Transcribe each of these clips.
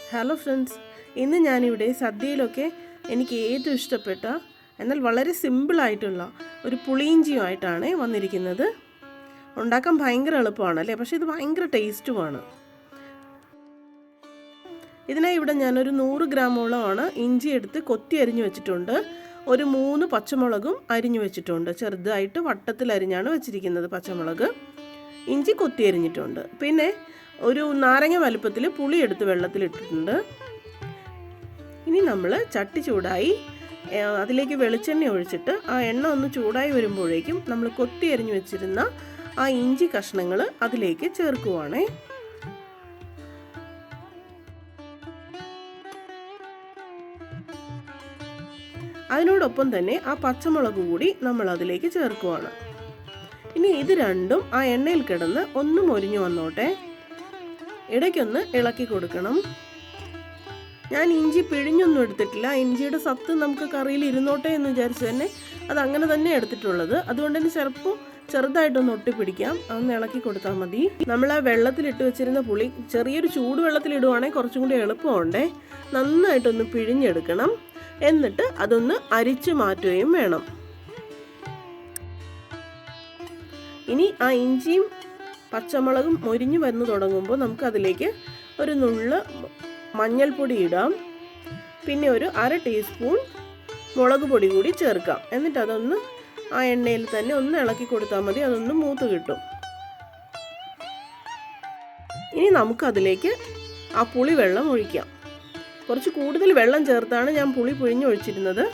Hello friends, ഇന്ന് ഞാനിവിടെ സദ്യയിലൊക്കെ എനിക്ക് ഏറ്റവും ഇഷ്ടപ്പെട്ട എന്നാൽ വളരെ സിമ്പിളായിട്ടുള്ള ഒരു പുളിയിഞ്ചിയുമായിട്ടാണ് വന്നിരിക്കുന്നത്. ഉണ്ടാക്കാൻ ഭയങ്കര എളുപ്പമാണ് അല്ലേ, പക്ഷേ ഇത് ഭയങ്കര ടേസ്റ്റുമാണ്. ഇതിനായി ഇവിടെ ഞാനൊരു 100 ഗ്രാമോളമാണ് ഇഞ്ചി എടുത്ത് കൊത്തി അരിഞ്ഞു വെച്ചിട്ടുണ്ട്. ഒരു 3 പച്ചമുളകും അരിഞ്ഞു വെച്ചിട്ടുണ്ട്. ചെറുതായിട്ട് വട്ടത്തിൽ അരിഞ്ഞാണ് വെച്ചിരിക്കുന്നത് പച്ചമുളക്. ഇഞ്ചി കൊത്തി അരിഞ്ഞിട്ടുണ്ട്. പിന്നെ ഒരു നാരങ്ങ വലുപ്പത്തിൽ പുളി എടുത്ത് വെള്ളത്തിലിട്ടിട്ടുണ്ട്. ഇനി നമ്മൾ ചട്ടി ചൂടായി അതിലേക്ക് വെളിച്ചെണ്ണ ഒഴിച്ചിട്ട് ആ എണ്ണ ഒന്ന് ചൂടായി വരുമ്പോഴേക്കും നമ്മൾ കൊത്തി അരിഞ്ഞു വെച്ചിരുന്ന ആ ഇഞ്ചി കഷ്ണങ്ങൾ അതിലേക്ക് ചേർക്കുവാണേ. അതിനോടൊപ്പം തന്നെ ആ പച്ചമുളക് കൂടി നമ്മൾ അതിലേക്ക് ചേർക്കുവാണ്. ഇനി ഇത് രണ്ടും ആ എണ്ണയിൽ കിടന്ന് ഒന്ന് മൊരിഞ്ഞു വന്നോട്ടെ. ഇടയ്ക്കൊന്ന് ഇളക്കി കൊടുക്കണം. ഞാൻ ഇഞ്ചി പിഴിഞ്ഞൊന്നും എടുത്തിട്ടില്ല. ഇഞ്ചിയുടെ സത്ത് നമുക്ക് കറിയിൽ ഇരുന്നോട്ടെ എന്ന് വിചാരിച്ച് തന്നെ അത് അങ്ങനെ തന്നെ എടുത്തിട്ടുള്ളത്. അതുകൊണ്ട് തന്നെ ചിലപ്പോൾ ചെറുതായിട്ടൊന്ന് ഒട്ടിപ്പിടിക്കാം. അതൊന്ന് ഇളക്കി കൊടുത്താൽ മതി. നമ്മൾ ആ വെള്ളത്തിലിട്ട് വെച്ചിരുന്ന പുളി ചെറിയൊരു ചൂടുവെള്ളത്തിലിടുവാണെങ്കിൽ കുറച്ചും കൂടി എളുപ്പമുണ്ടേ. നന്നായിട്ടൊന്ന് പിഴിഞ്ഞെടുക്കണം. എന്നിട്ട് അതൊന്ന് അരിച്ചു മാറ്റുകയും വേണം. ഇനി ആ ഇഞ്ചിയും പച്ചമുളകും മൊരിഞ്ഞു വന്ന് തുടങ്ങുമ്പോൾ നമുക്ക് അതിലേക്ക് ഒരു നുള്ള് മഞ്ഞൾപ്പൊടി ഇടാം. പിന്നെ ഒരു 1/2 ടീസ്പൂൺ മുളക് പൊടി കൂടി ചേർക്കാം. എന്നിട്ട് അതൊന്ന് ആ എണ്ണയിൽ തന്നെ ഒന്ന് ഇളക്കി കൊടുത്താൽ മതി. അതൊന്ന് മൂത്ത് കിട്ടും. ഇനി നമുക്കതിലേക്ക് ആ പുളി വെള്ളം ഒഴിക്കാം. കുറച്ച് കൂടുതൽ വെള്ളം ചേർത്താണ് ഞാൻ പുളി പിഴിഞ്ഞൊഴിച്ചിരുന്നത്.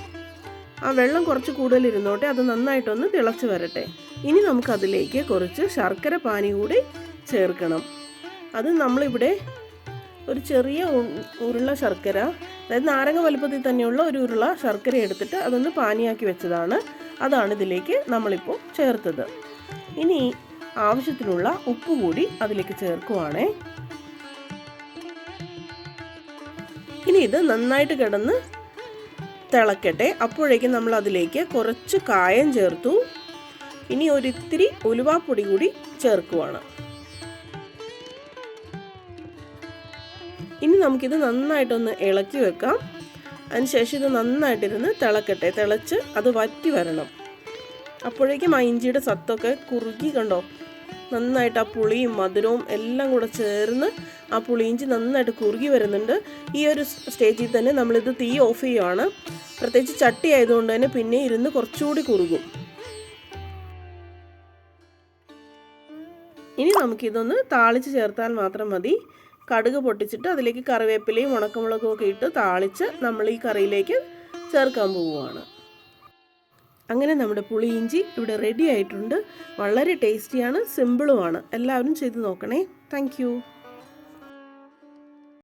ആ വെള്ളം കുറച്ച് കൂടുതൽ ഇരുന്നോട്ടെ. അത് നന്നായിട്ടൊന്ന് തിളച്ച് വരട്ടെ. ഇനി നമുക്കതിലേക്ക് കുറച്ച് ശർക്കര പാനി കൂടി ചേർക്കണം. അത് നമ്മളിവിടെ ഒരു ചെറിയ ഉരുള ശർക്കര, അതായത് നാരങ്ങ വലുപ്പത്തിൽ തന്നെയുള്ള ഒരു ഉരുള ശർക്കര എടുത്തിട്ട് അതൊന്ന് പാനിയാക്കി വെച്ചതാണ്. അതാണ് ഇതിലേക്ക് നമ്മളിപ്പോൾ ചേർത്തത്. ഇനി ആവശ്യത്തിനുള്ള ഉപ്പ് കൂടി അതിലേക്ക് ചേർക്കുവാണേ. ഇനി ഇത് നന്നായിട്ട് കിടന്ന് തിളക്കട്ടെ. അപ്പോഴേക്കും നമ്മൾ അതിലേക്ക് കുറച്ച് കായം ചേർത്തു. ഇനി ഒരിത്തിരി ഉലുവാപ്പൊടി കൂടി ചേർക്കുവാണ്. ഇനി നമുക്കിത് നന്നായിട്ടൊന്ന് ഇളക്കി വെക്കാം. അതിനുശേഷം ഇത് നന്നായിട്ടിരുന്ന് തിളക്കട്ടെ. തിളച്ച് അത് വറ്റി വരണം. അപ്പോഴേക്കും ആ ഇഞ്ചിയുടെ സത്തൊക്കെ കുറുകി കണ്ടോ, നന്നായിട്ട് ആ പുളിയും മധുരവും എല്ലാം കൂടെ ചേർന്ന് ആ പുളിയിഞ്ചി നന്നായിട്ട് കുറുകി വരുന്നുണ്ട്. ഈ ഒരു സ്റ്റേജിൽ തന്നെ നമ്മളിത് തീ ഓഫ് ചെയ്യുവാണ്. പ്രത്യേകിച്ച് ചട്ടി ആയതുകൊണ്ട് തന്നെ പിന്നെ ഇരുന്ന് കുറച്ചുകൂടി കുറുകും. ഇനി നമുക്കിതൊന്ന് താളിച്ച് ചേർത്താൽ മാത്രം മതി. കടുക് പൊട്ടിച്ചിട്ട് അതിലേക്ക് കറിവേപ്പിലയും ഉണക്കമുളകും ഒക്കെ ഇട്ട് താളിച്ച് നമ്മൾ ഈ കറിയിലേക്ക് ചേർക്കാൻ പോവുകയാണ്. അങ്ങനെ നമ്മുടെ പുളിയിഞ്ചി ഇവിടെ റെഡി ആയിട്ടുണ്ട്. വളരെ ടേസ്റ്റിയാണ്, സിമ്പിളുമാണ്. എല്ലാവരും ചെയ്ത് നോക്കണേ. താങ്ക്